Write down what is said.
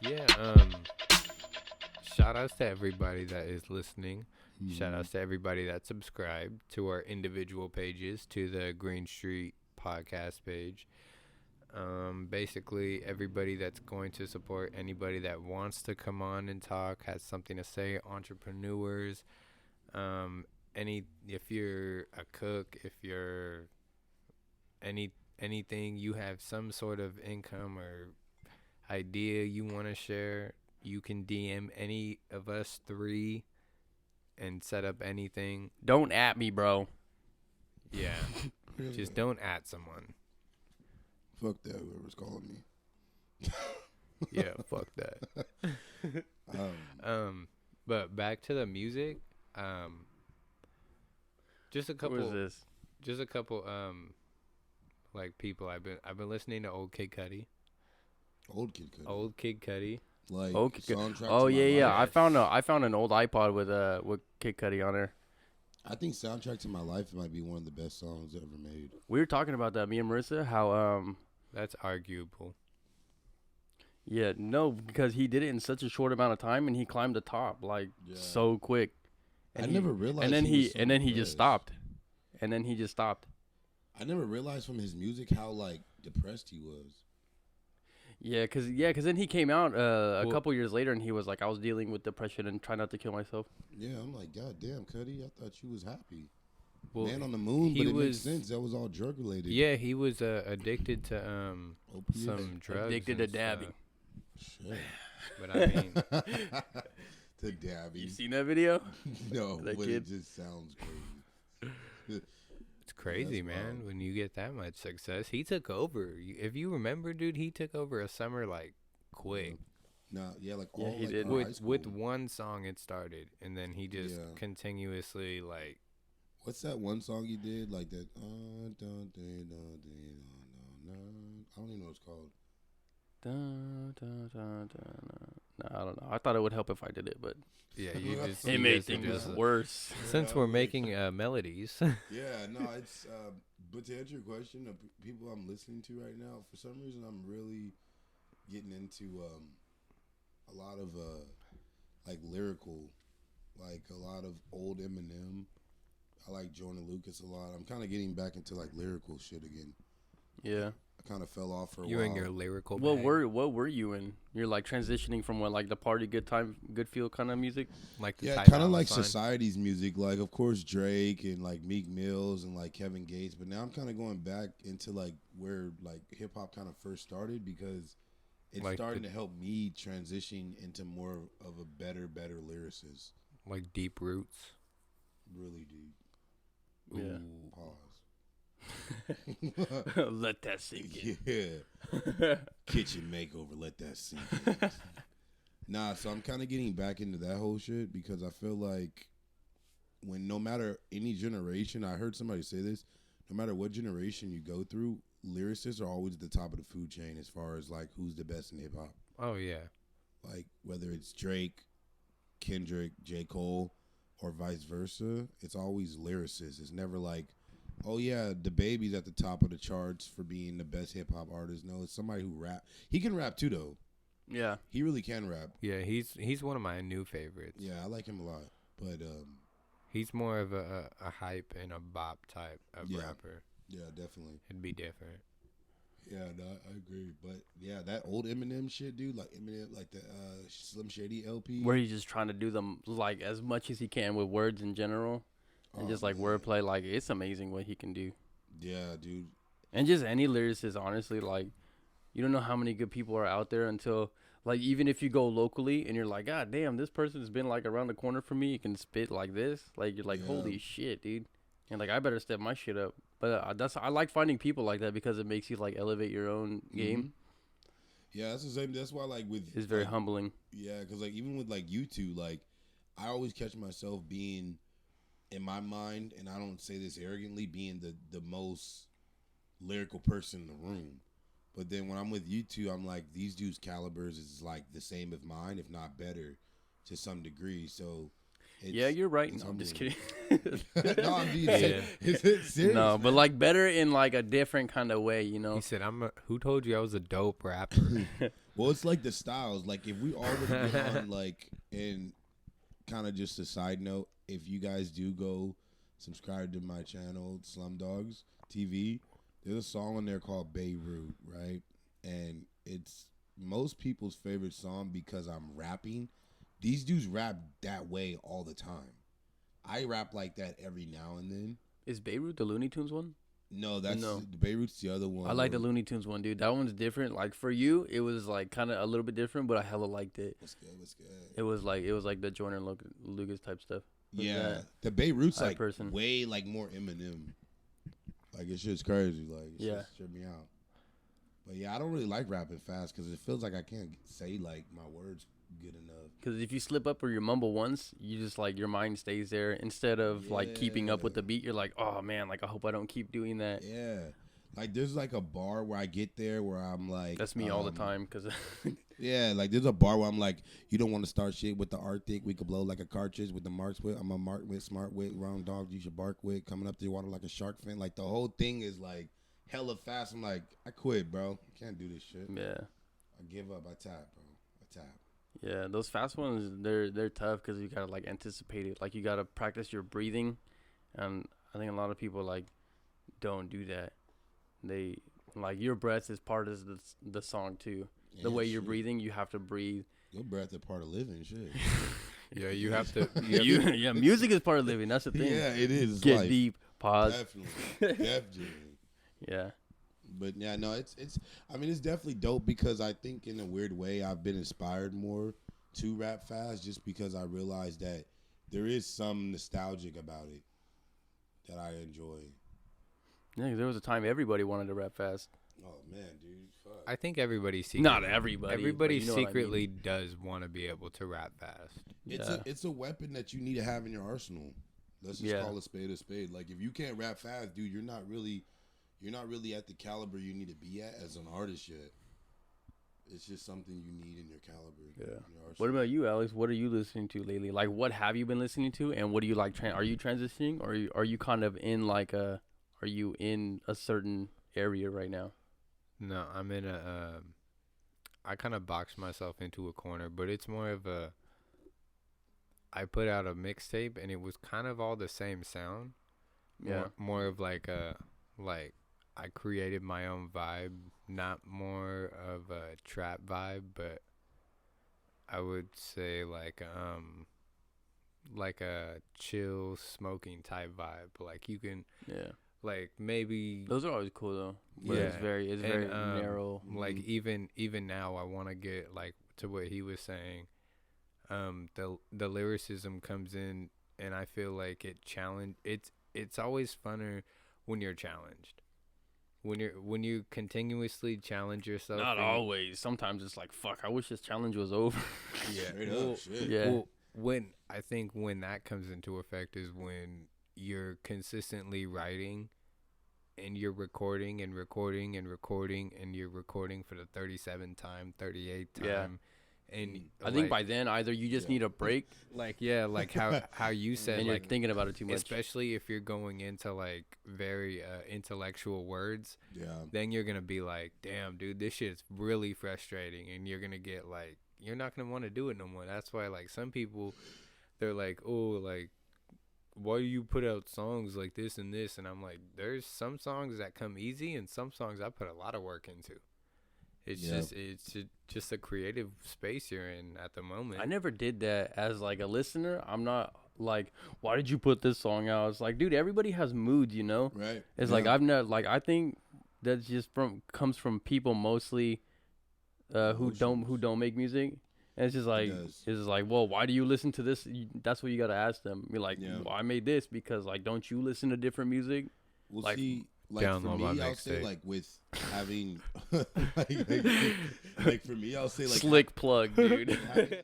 Yeah. Shout outs to everybody that is listening. Shout outs to everybody that subscribed to our individual pages, to the Green Street podcast page. Basically, everybody that's going to support anybody that wants to come on and talk, has something to say, entrepreneurs, if you're a cook, if you're anything, you have some sort of income or idea you want to share, you can DM any of us three and set up anything. Don't at me, bro. Yeah. Just don't at someone. Fuck that, whoever's calling me. Yeah, fuck that. But back to the music. Just a couple. Who is this? Just a couple. Like people. I've been listening to old Kid Cudi. Old Kid Cudi. Old Kid Cudi. Like soundtrack. Oh yeah, yeah. I found an old iPod with Kid Cudi on there. I think "Soundtrack to My Life" might be one of the best songs ever made. We were talking about that, me and Marissa. How That's arguable. Yeah, no, because he did it in such a short amount of time, and he climbed the top so quick. And I never realized. And then he just stopped. And then he just stopped. I never realized from his music how like depressed he was. Yeah, cause then he came out a couple years later, and he was like, I was dealing with depression and trying not to kill myself. Yeah, I'm like, God damn, Cudi, I thought you was happy. Well, Man on the Moon, but it makes sense. That was all drug related. Yeah, he was addicted to some drugs. Addicted to dabbing. Shit. But I mean, to dabbing. You seen that video? No, that but kid? it just sounds crazy. it's crazy, man. Wild. When you get that much success, he took over. If you remember, dude, he took over a summer like quick. No, yeah, like yeah, all he like, did. With one song it started, and then he just continuously like. What's that one song he did? Like that. I don't even know what it's called. No, I don't know. I thought it would help if I did it, but yeah, you just it made things worse. Since we're making melodies. Yeah, no, it's. But to answer your question, of people I'm listening to right now, for some reason, I'm really getting into a lot of like lyrical, like a lot of old Eminem. I like Jordan Lucas a lot. I'm kind of getting back into like lyrical shit again. Yeah. I kind of fell off for a while. You're in your lyrical. What were you in? You're like transitioning from what, like the party, good time, good feel kind of music. Like the kind of like society's music. Like of course Drake and like Meek Mills and like Kevin Gates. But now I'm kind of going back into like where like hip hop kind of first started, because it's like starting to help me transition into more of a better lyricist. Like deep roots. Really deep. Yeah. Pause. Let that sink in. Yeah. Kitchen makeover. Let that sink in. Nah, so I'm kind of getting back into that whole shit, because I feel like no matter any generation, I heard somebody say this, no matter what generation you go through, lyricists are always at the top of the food chain as far as like who's the best in hip hop. Oh yeah. Like whether it's Drake, Kendrick, J. Cole, or vice versa, it's always lyricists. It's never like, oh yeah, the baby's at the top of the charts for being the best hip hop artist. No, it's somebody who rap. He can rap too, though. Yeah, he really can rap. Yeah, he's one of my new favorites. Yeah, I like him a lot, but he's more of a hype and a bop type of rapper. Yeah, definitely. It'd be different. Yeah, no, I agree. But yeah, that old Eminem shit, dude, like Eminem, like the Slim Shady LP, where he's just trying to do them like as much as he can with words in general, and just like wordplay. Like it's amazing what he can do. Yeah, dude. And just any lyricist, honestly, like you don't know how many good people are out there until like even if you go locally and you're like, God damn, this person's been like around the corner from me. You can spit like this, like you're like, holy shit, dude. And like I better step my shit up. But I like finding people like that, because it makes you like elevate your own game. Yeah, that's the same. That's why like with it's very humbling. Yeah, because like even with like you two, like I always catch myself being in my mind, and I don't say this arrogantly, being the most lyrical person in the room. But then when I'm with you two, I'm like, these dudes' calibers is like the same as mine, if not better, to some degree. So Yeah, you're right. it's No, I'm just humbling. kidding. No, I'm being Yeah. serious. No, but man. like better in like a different kind of way, you know. He said, who told you I was a dope rapper? Well, it's like the styles. Like if we already get on like, and kind of just a side note, if you guys do go subscribe to my channel, Slumdogs TV, there's a song on there called Beirut, right? And it's most people's favorite song because I'm rapping. These dudes rap that way all the time. I rap like that every now and then. Is Beirut the Looney Tunes one? No, that's No. Beirut's the other one. I like the Looney Tunes one, dude. That one's different. Like for you, it was like kind of a little bit different, but I hella liked it. What's good? What's good? It was like the Jordan Lucas type stuff. Was Yeah, that the Beirut's that like person? way like more Eminem. Like it's just crazy. Like it's Yeah. just trip me out. But yeah, I don't really like rapping fast because it feels like I can't say like my words good enough. Because if you slip up or you mumble once, you just like your mind stays there instead of like keeping up with Yeah. the beat. You're like, oh man, like I hope I don't keep doing that. Yeah, like there's like a bar where I get there where I'm like, That's me all the time. Because Yeah, like there's a bar where I'm like, you don't want to start shit with the Arctic. We could blow like a cartridge with the marks with. I'm a mark with, smart with, round dog. You should bark with. Coming up to the water like a shark fin. Like the whole thing is like hella fast. I'm like, I quit, bro. Can't do this shit. yeah, I give up. I tap, bro. I tap. yeah, those fast ones they're tough because you gotta like anticipate it. Like you gotta practice your breathing, and I think a lot of people like don't do that. They like your breath is part of the song too. The Yeah, way you're shit. breathing, you have to breathe. Your breath is part of living, shit. Yeah, you have to. Yeah, music is part of living. That's the thing. Yeah, it is. It's Get life. deep. Pause. Definitely. Yeah. But yeah, no, it's. I mean, it's definitely dope because I think in a weird way I've been inspired more to rap fast just because I realized that there is some nostalgic about it that I enjoy. Yeah, 'cause there was a time everybody wanted to rap fast. Oh man, dude, fuck. I think everybody secretly. Not everybody. Everybody but you know what I secretly mean. does want to be able to rap fast. It's a weapon that you need to have in your arsenal. Let's just Yeah. call a spade a spade. Like if you can't rap fast, dude, you're not really at the caliber you need to be at as an artist yet. It's just something you need in your caliber. Yeah. in your arsenal. What about you, Alex? What are you listening to lately? Like, what have you been listening to, and what do you like? Are you transitioning, or are you kind of in like a? Are you in a certain area right now? No, I'm in a. I kind of boxed myself into a corner, but it's more of a. I put out a mixtape, and it was kind of all the same sound. Yeah. More of like a, like, I created my own vibe, not more of a trap vibe, but I would say like a chill smoking type vibe. Like you can Yeah. like maybe Those are always cool though. But Yeah. it's very And, narrow. like even now I want to get like to what he was saying. The lyricism comes in, and I feel like it's always funner when you're challenged. When you continuously challenge yourself. Not and- always. Sometimes it's like, fuck, I wish this challenge was over. Yeah. Straight Well, up, shit. Yeah. Well, I think when that comes into effect is when you're consistently writing, and you're recording and recording and recording, and you're recording for the 37th time, 38th time. Yeah. And I think by then either you just need a break like how you said, and you're like, thinking about it too much. especially if you're going into like very intellectual words, Yeah. then you're gonna be like, damn dude, this shit's really frustrating, and you're gonna get like, you're not gonna want to do it no more. That's why like some people, they're like, oh, like, why do you put out songs like this and this? And I'm like, there's some songs that come easy, and some songs I put a lot of work into. It's just a creative space you're in at the moment. I never did that as like a listener. I'm not like, why did you put this song out? It's like, dude, everybody has moods, you know? Right. It's Yeah. like I've never like I think that's just comes from people mostly who don't make music. And it's just like does. well, why do you listen to this? That's what you gotta ask them. You're like, Yeah. well, I made this because like, don't you listen to different music? We'll like, see. Like for download me, my I'll say mixtape. like with having like for me, I'll say like Slick plug, dude. having